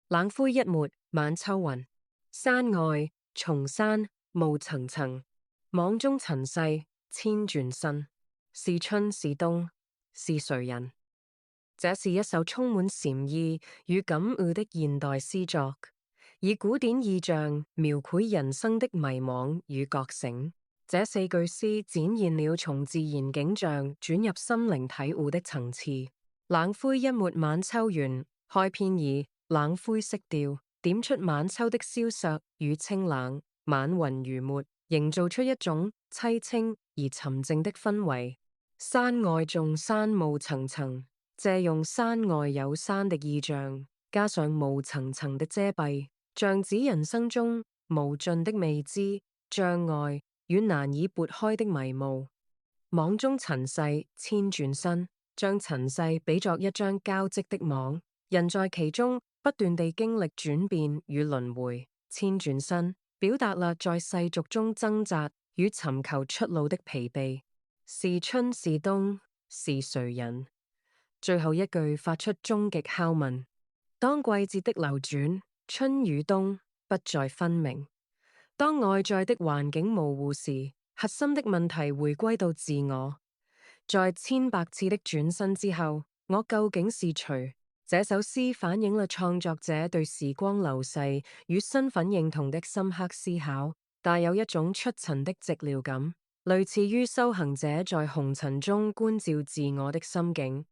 冷灰一抹晚秋雲，山外松山霧層層，網中塵世千轉身。是春是冬是誰人？這是一首充滿禪意與感悟的現代詩作，以古典意象描繪人生的迷惘與覺醒。這四句詩展現了從自然景象轉入心靈體悟的層次。冷灰一抹晚秋圓，開篇以冷灰色調點出晚秋的蕭索與清冷，晚雲如墨，營造出一種凄清而沉靜的氛圍。山外眾山霧層層，借用山外有山的意象，加上霧層層的遮蔽，像指人生中無盡的未知、障礙與難以撥開的迷霧。網中塵世千轉身，將塵世比作一張交織的網，人在其中不斷地經歷轉變與輪迴。千轉身表達了在世俗中掙扎與尋求出路的疲憊。是春是冬是誰人？最後一句發出終極拷問：當季節的流轉，春與冬不再分明，當外在的環境模糊時，核心的問題回歸到自我。在千百次的轉身之後，我究竟是誰？這首詩反映了創作者對時光流逝與身份認同的深刻思考，帶有一種出塵的寂寥感，類似於修行者在紅塵中觀照自我的心境。